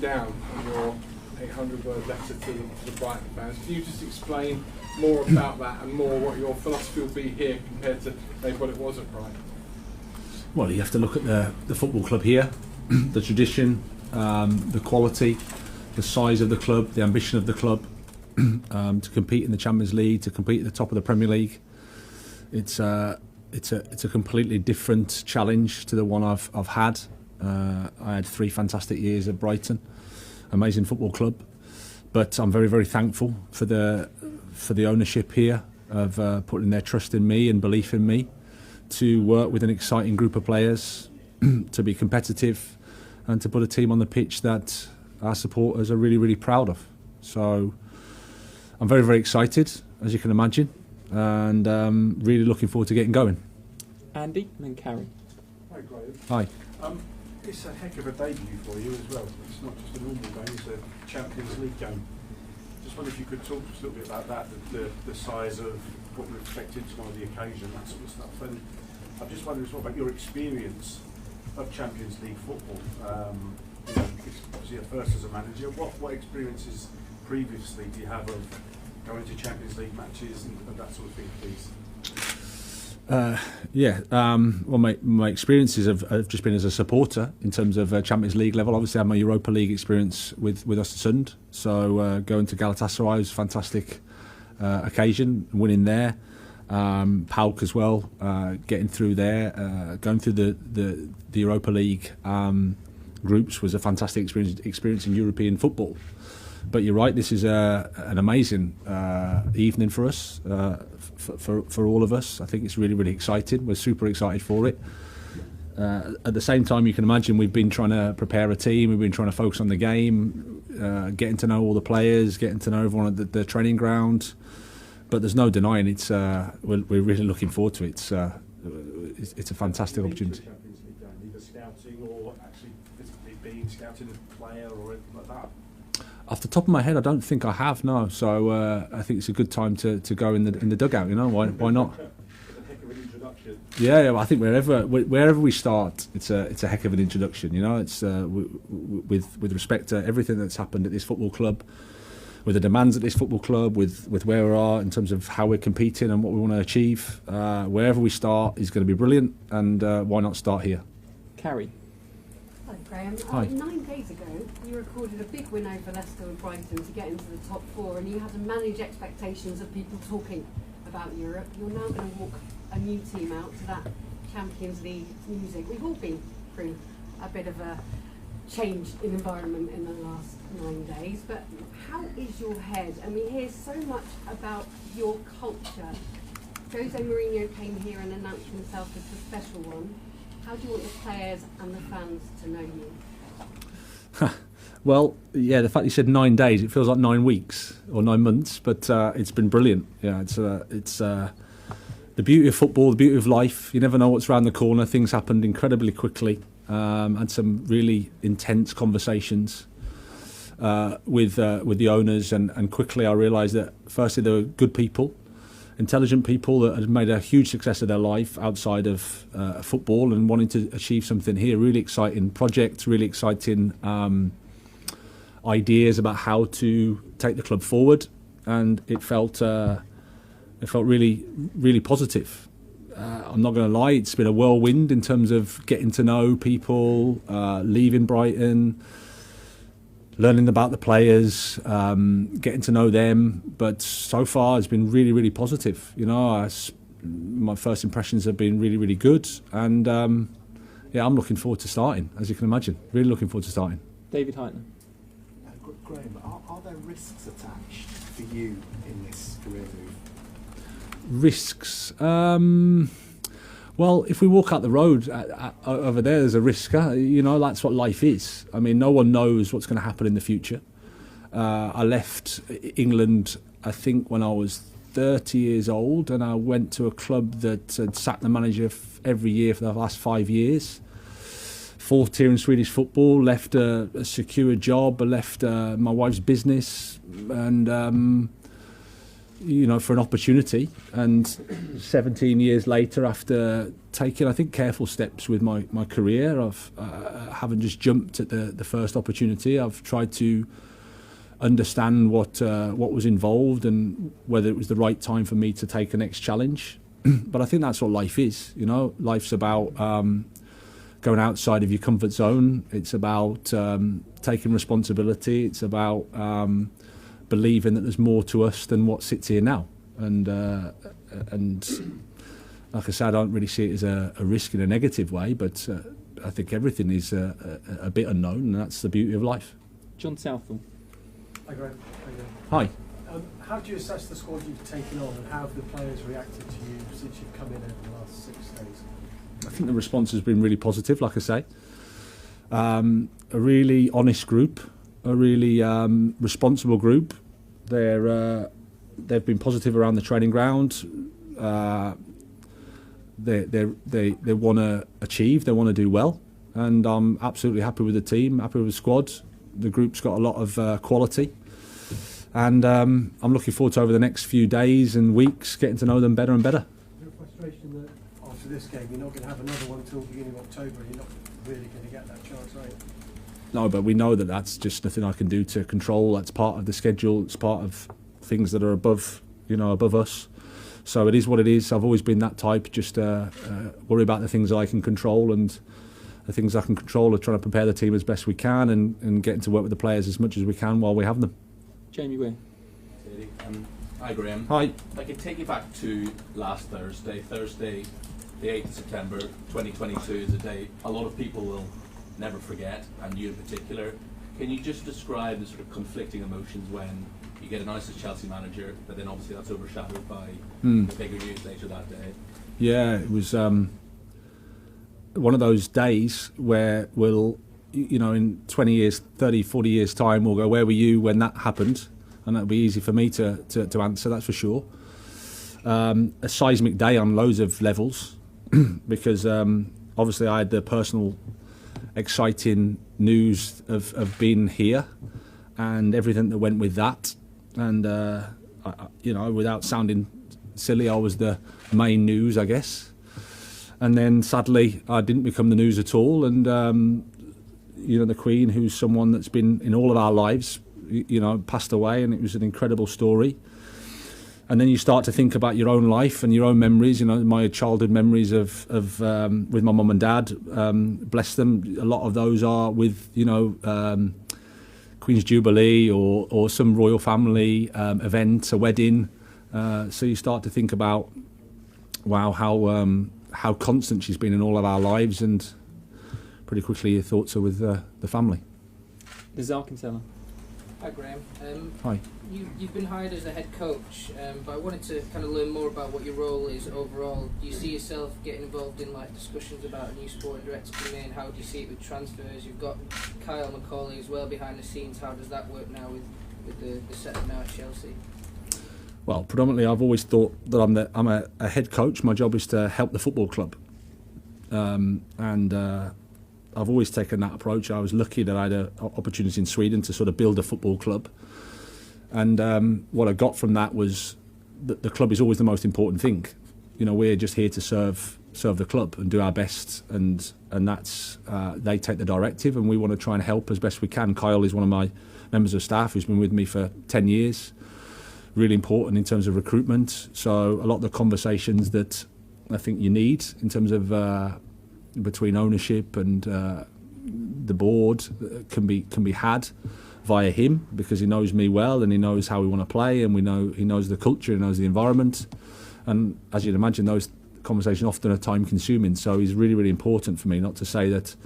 down your 800-word letter to the Brighton fans. Can you just explain more about that and more what your philosophy will be here compared to maybe what it was at Brighton? Well, you have to look at the football club here, the tradition, the quality, the size of the club, the ambition of the club, to compete in the Champions League, to compete at the top of the Premier League. It's a completely different challenge to the one I've had. I had 3 fantastic years at Brighton, amazing football club, but I'm very, very thankful for the ownership here of putting their trust in me and belief in me to work with an exciting group of players, to be competitive, and to put a team on the pitch that our supporters are really, really proud of. So I'm very, very excited, as you can imagine, and really looking forward to getting going. Andy and then Carrie. Hi, Graham. Hi. It's a heck of a debut for you as well. It's not just a normal game, it's a Champions League game. Just wonder if you could talk to us a little bit about that, the size of what we're expecting tomorrow, the occasion, that sort of stuff. And I'm just wondering as well about your experience of Champions League football. It's obviously a first as a manager. What experiences previously do you have of going to Champions League matches and that sort of thing, please? Well, my experiences have just been as a supporter in terms of Champions League level. Obviously, I had my Europa League experience with Östersund, so going to Galatasaray was a fantastic occasion, winning there. PAOK as well, getting through there, going through the Europa League groups was a fantastic experience in European football. But you're right, this is an amazing evening for us, for all of us. I think it's really, really exciting. We're super excited for it. At the same time, you can imagine we've been trying to prepare a team, we've been trying to focus on the game, getting to know all the players, getting to know everyone at the training ground. But there's no denying it's. We're really looking forward to it. It's a fantastic opportunity. Champions League game, either scouting or actually physically being scouting as a player or anything like that? Off the top of my head, I don't think I have, no. So I think it's a good time to go in the dugout. You know, why not? A heck of an introduction. Yeah, well, I think wherever we start, it's a heck of an introduction. You know, it's with respect to everything that's happened at this football club, with the demands at this football club, with where we are in terms of how we're competing and what we want to achieve. Wherever we start is going to be brilliant, and why not start here? Carrie. Hi, Graham. Hi. 9 days ago, you recorded a big win over Leicester and Brighton to get into the top 4, and you had to manage expectations of people talking about Europe. You're now going to walk a new team out to that Champions League music. We've all been through a bit of a change in environment in the last 9 days, but how is your head? And we hear so much about your culture. Jose Mourinho came here and announced himself as the special one. How do you want the players and the fans to know you? Well, yeah, the fact you said 9 days, it feels like 9 weeks or 9 months, but it's been brilliant. Yeah, it's the beauty of football, the beauty of life. You never know what's around the corner. Things happened incredibly quickly. Had some really intense conversations with the owners, and quickly I realised that firstly they were good people, intelligent people that had made a huge success of their life outside of football and wanting to achieve something here. Really exciting projects, really exciting ideas about how to take the club forward, and it felt really, really positive. I'm not going to lie, it's been a whirlwind in terms of getting to know people, leaving Brighton, learning about the players, getting to know them. But so far it's been really, really positive. You know, my first impressions have been really, really good. And I'm looking forward to starting, as you can imagine. Really looking forward to starting. David Heitner. Graham, are there risks attached for you in this career move? Risks? Well, if we walk out the road over there's a risk. You know, that's what life is. I mean, no one knows what's going to happen in the future. I left England, I think, when I was 30 years old, and I went to a club that had sacked the manager every year for the last 5 years. 4th tier in Swedish football, left a secure job, left my wife's business, and for an opportunity. And 17 years later, after taking, I think, careful steps with my career, I've haven't just jumped at the first opportunity. I've tried to understand what was involved and whether it was the right time for me to take a next challenge. But I think that's what life is. Life's about going outside of your comfort zone. It's about taking responsibility. It's about believing that there's more to us than what sits here now. And like I said, I don't really see it as a risk in a negative way, but I think everything is a bit unknown, and that's the beauty of life. John Southall. Hi, Graham. Hi. How do you assess the squad you've taken on, and how have the players reacted to you since you've come in over the last 6 days? I think the response has been really positive, like I say. A really honest group, a really responsible group. They've been positive around the training ground. They want to achieve, they want to do well, and I'm absolutely happy with the team, happy with the squad. The group's got a lot of quality, and I'm looking forward to over the next few days and weeks getting to know them better and better. Is there a frustration that after this game you're not going to have another one until the beginning of October and you're not really going to get that chance, are you? No, but we know that that's just nothing I can do to control. That's part of the schedule. It's part of things that are above us. So it is what it is. I've always been that type. Just worry about the things I can control, and the things I can control are trying to prepare the team as best we can and getting to work with the players as much as we can while we have them. Jamie Weir. Hi Graham. Hi. I can take you back to last Thursday, the 8th of September 2022 is a day a lot of people will never forget, and you in particular. Can you just describe the sort of conflicting emotions when you get announced as Chelsea manager, but then obviously that's overshadowed by the bigger news later that day? Yeah, it was one of those days where we'll, in 20 years, 30, 40 years time, we'll go, where were you when that happened? And that'll be easy for me to answer, that's for sure. A seismic day on loads of levels, because obviously I had the personal exciting news of being here and everything that went with that. And, without sounding silly, I was the main news, I guess. And then sadly, I didn't become the news at all. And, the Queen, who's someone that's been in all of our lives, passed away, and it was an incredible story. And then you start to think about your own life and your own memories. My childhood memories of with my mum and dad. Bless them. A lot of those are with Queen's Jubilee or some royal family event, a wedding. So you start to think about, wow, how constant she's been in all of our lives, and pretty quickly your thoughts are with the family. The Zarkinteller. Hi Graham. Hi. You've been hired as a head coach, but I wanted to kind of learn more about what your role is overall. Do you see yourself getting involved in discussions about a new sporting director coming in? How do you see it with transfers? You've got Kyle McCauley as well behind the scenes. How does that work now with the setup now at Chelsea? Well, predominantly I've always thought that I'm a head coach. My job is to help the football club, and I've always taken that approach. I was lucky that I had an opportunity in Sweden to sort of build a football club. And what I got from that was that the club is always the most important thing. We're just here to serve the club and do our best, and that's they take the directive, and we want to try and help as best we can. Kyle is one of my members of staff who's been with me for 10 years. Really important in terms of recruitment. So a lot of the conversations that I think you need in terms of between ownership and the board can be had via him, because he knows me well and he knows how we want to play, and he knows the culture, he knows the environment, and as you'd imagine, those conversations often are time consuming. So he's really, really important for me. Not to say that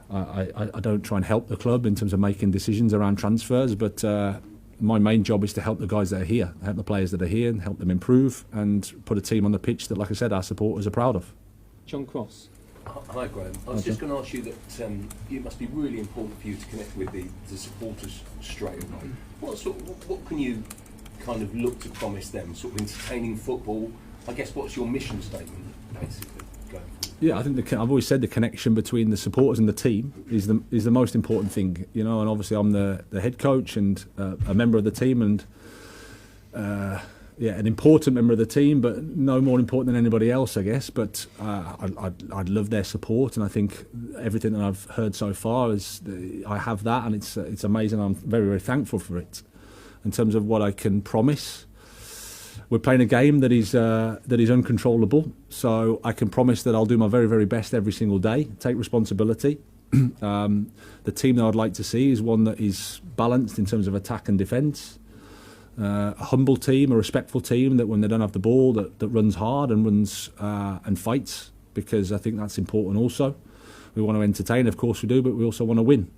I don't try and help the club in terms of making decisions around transfers, but my main job is to help the guys that are here, help the players that are here, and help them improve and put a team on the pitch that, like I said, our supporters are proud of. John Cross. Hi Graham. I was just going to ask you that it must be really important for you to connect with the supporters straight away. What can you kind of look to promise them? Sort of entertaining football. I guess what's your mission statement basically going forward? Yeah, I think I've always said the connection between the supporters and the team is the most important thing. And obviously I'm the head coach and a member of the team, and an important member of the team, but no more important than anybody else, I guess. But I'd love their support, and I think everything that I've heard so far is I have that, and it's amazing. I'm very, very thankful for it. In terms of what I can promise, we're playing a game that is uncontrollable. So I can promise that I'll do my very, very best every single day, take responsibility. The team that I'd like to see is one that is balanced in terms of attack and defence. A humble team, a respectful team that when they don't have the ball, that runs hard and runs and fights, because I think that's important also. We want to entertain, of course we do, but we also want to win.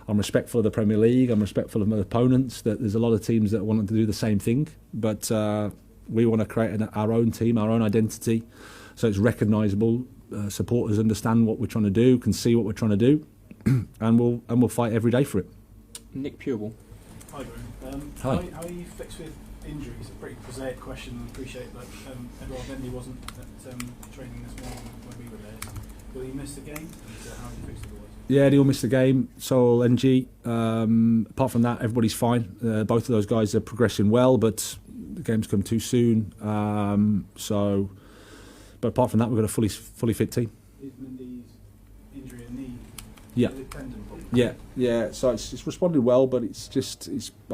I'm respectful of the Premier League, I'm respectful of my opponents, that there's a lot of teams that want to do the same thing, but we want to create our own team, our own identity, so it's recognisable. Supporters understand what we're trying to do, can see what we're trying to do, and we'll fight every day for it. Nick Purewell. Hi, Graham. Hi. How are you fixed with injuries? A pretty prosaic question, I appreciate that. Edouard Mendy wasn't at training this morning when we were there. Will he miss the game? And how are you fixed otherwise? Yeah, he'll miss the game. So will NG. Apart from that, everybody's fine. Both of those guys are progressing well, but the game's come too soon. But apart from that, we've got a fully fit team. Is Mendy's injury a knee? Yeah. Is it tendon? Yeah. So it's responded well, but I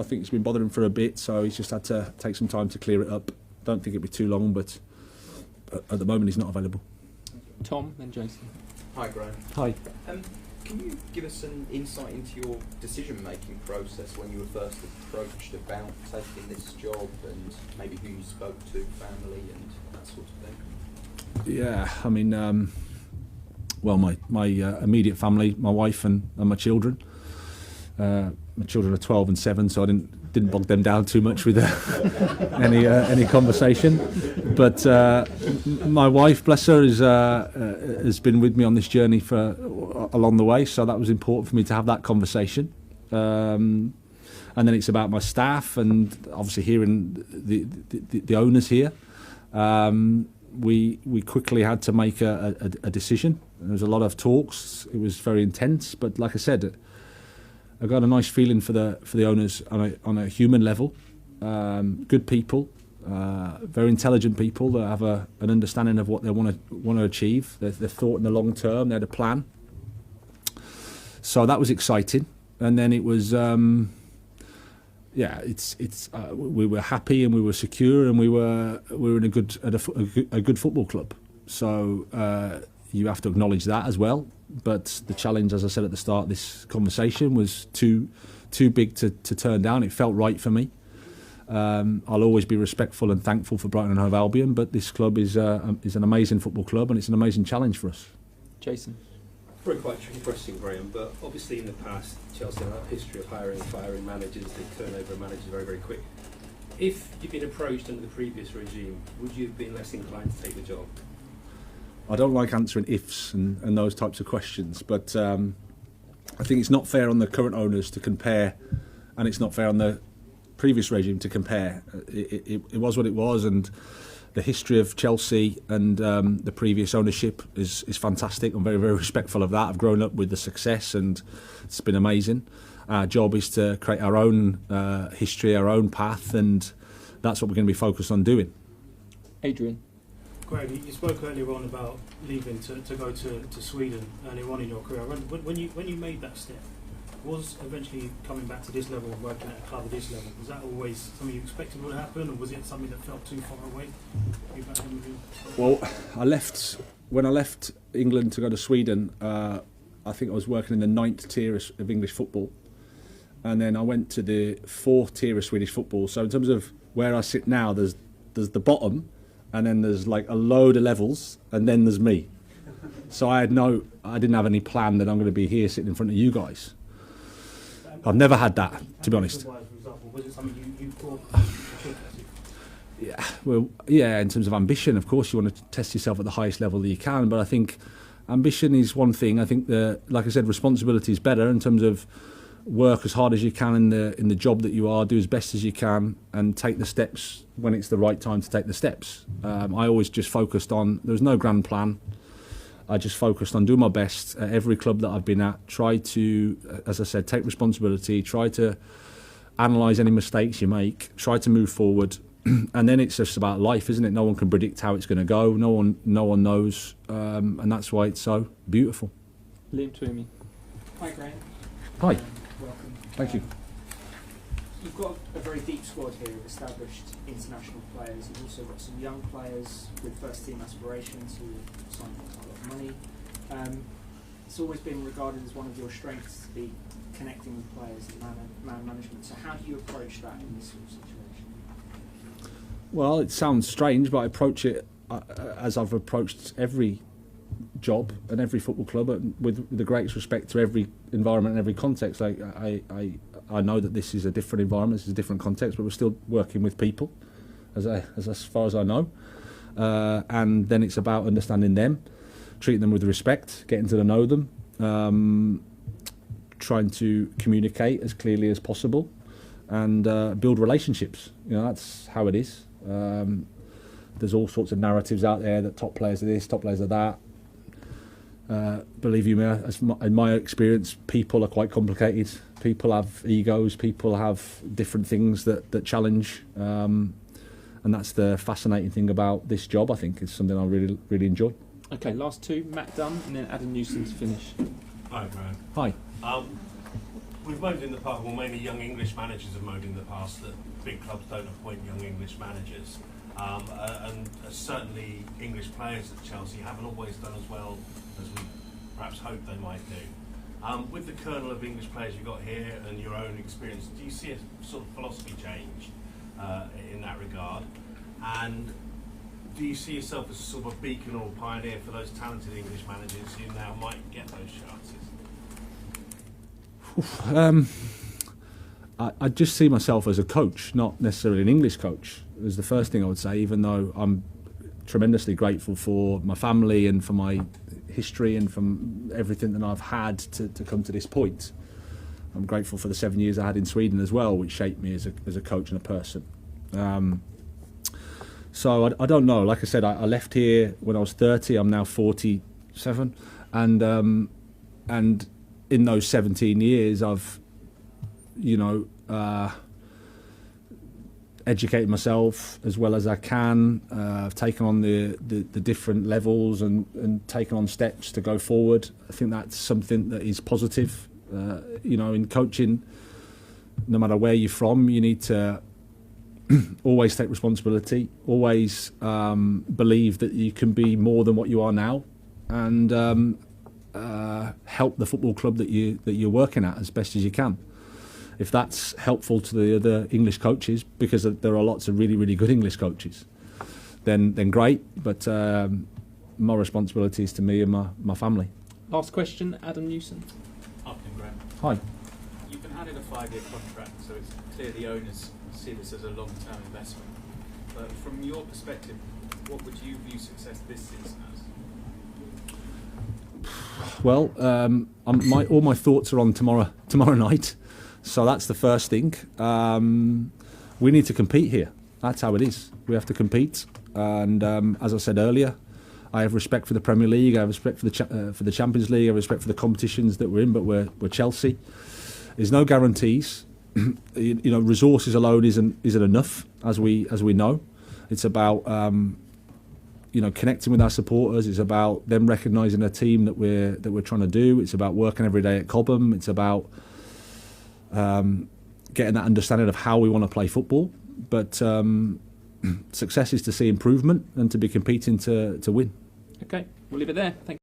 think it's been bothering him for a bit. So he's just had to take some time to clear it up. Don't think it'll be too long, but at the moment he's not available. Tom, then Jason. Hi, Graham. Hi. Can you give us an insight into your decision-making process when you were first approached about taking this job, and maybe who you spoke to, family, and that sort of thing? Yeah, I mean, well, my immediate family, my wife and my children. My children are 12 and 7, so I didn't bog them down too much with any conversation. But my wife, bless her, has been with me on this journey along the way, so that was important for me to have that conversation. And then it's about my staff, and obviously hearing the owners here. We quickly had to make a decision. There was a lot of talks. It was very intense, but like I said, I got a nice feeling for the owners on a human level. Good people, very intelligent people that have an understanding of what they want to achieve. They've thought in the long term. They had a plan. So that was exciting, and then it was. We were happy and we were secure, and we were in a good football club. So you have to acknowledge that as well. But the challenge, as I said at the start of this conversation, was too big to turn down. It felt right for me. I'll always be respectful and thankful for Brighton and Hove Albion, but this club is an amazing football club, and it's an amazing challenge for us. Jason. Probably quite a tricky question, Graham, but obviously in the past, Chelsea have a history of hiring and firing managers. They turn over managers very, very quick. If you'd been approached under the previous regime, would you have been less inclined to take the job? I don't like answering ifs and those types of questions, but I think it's not fair on the current owners to compare, and it's not fair on the previous regime to compare. It was what it was, and the history of Chelsea and the previous ownership is fantastic. I'm very, very respectful of that. I've grown up with the success, and it's been amazing. Our job is to create our own history, our own path, and that's what we're going to be focused on doing. Adrian. Greg, you spoke earlier on about leaving to go to Sweden earlier on in your career. When you made that step, was eventually coming back to this level and working at a club at this level, was that always something you expected would happen, or was it something that felt too far away? Well, when I left England to go to Sweden, I think I was working in the 9th tier of English football, and then I went to the 4th tier of Swedish football. So in terms of where I sit now, there's the bottom, and then there's like a load of levels, and then there's me. So I didn't have any plan that I'm going to be here sitting in front of you guys. I've never had that, to be honest. Was it something you thought? Yeah, in terms of ambition, of course, you want to test yourself at the highest level that you can. But I think ambition is one thing. I think like I said, responsibility is better in terms of work as hard as you can in the job that you are, do as best as you can, and take the steps when it's the right time to take the steps. I always just focused on, there was no grand plan. I just focused on doing my best at every club that I've been at, try to, as I said, take responsibility, try to analyse any mistakes you make, try to move forward, and then it's just about life, isn't it? No one can predict how it's going to go. No one knows, and that's why it's so beautiful. Liam Twomey. Hi, Graham. Hi. Welcome. Thank you. You've got a very deep squad here of established international players. You've also got some young players with first-team aspirations who have signed for quite a lot of money. It's always been regarded as one of your strengths to be connecting with players and man management. So how do you approach that in this sort of situation? Well, it sounds strange, but I approach it as I've approached every job and every football club, with the greatest respect to every environment and every context. I know that this is a different environment, this is a different context, but we're still working with people, as far as I know. And then it's about understanding them, treating them with respect, getting to know them, trying to communicate as clearly as possible, and build relationships. You know, that's how it is. There's all sorts of narratives out there that top players are this, top players are that. Believe you me, in my experience, people are quite complicated. People have egos, people have different things that challenge, and that's the fascinating thing about this job. I think it's something I really enjoy. Okay, last two, Matt Dunn and then Adam Newson to finish. Hi, Graham. Hi. We've moaned in the past, well, mainly young English managers have moaned in the past that big clubs don't appoint young English managers. And certainly English players at Chelsea haven't always done as well as we perhaps hoped they might do. With the kernel of English players you've got here and your own experience, do you see a sort of philosophy change in that regard? And do you see yourself as sort of a beacon or a pioneer for those talented English managers who now might get those chances? I just see myself as a coach, not necessarily an English coach, is the first thing I would say, even though I'm tremendously grateful for my family and for my history and from everything that I've had to come to this point. I'm grateful for the 7 years I had in Sweden as well, which shaped me as a coach and a person. So I don't know. Like I said, I left here when I was 30. I'm now 47, and in those 17 years, I've, educated myself as well as I can. I've taken on the different levels and taken on steps to go forward. I think that's something that is positive. In coaching, no matter where you're from, you need to always take responsibility, always believe that you can be more than what you are now, and help the football club that you're working at as best as you can. If that's helpful to the other English coaches, because there are lots of really, really good English coaches, then great. But my responsibility is to me and my family. Last question, Adam Newson. Afternoon, Graham. Hi. You've been handed a 5-year contract, so it's clear the owners see this as a long-term investment. But from your perspective, what would you view success this season as? Well, all my thoughts are on tomorrow night. So that's the first thing. We need to compete here. That's how it is. We have to compete. And as I said earlier, I have respect for the Premier League. I have respect for the Champions League. I have respect for the competitions that we're in. But we're Chelsea. There's no guarantees. Resources alone isn't enough, as we know. It's about connecting with our supporters. It's about them recognising a team that we're trying to do. It's about working every day at Cobham. It's about getting that understanding of how we want to play football. But success is to see improvement and to be competing to win. Okay, we'll leave it there. Thank you.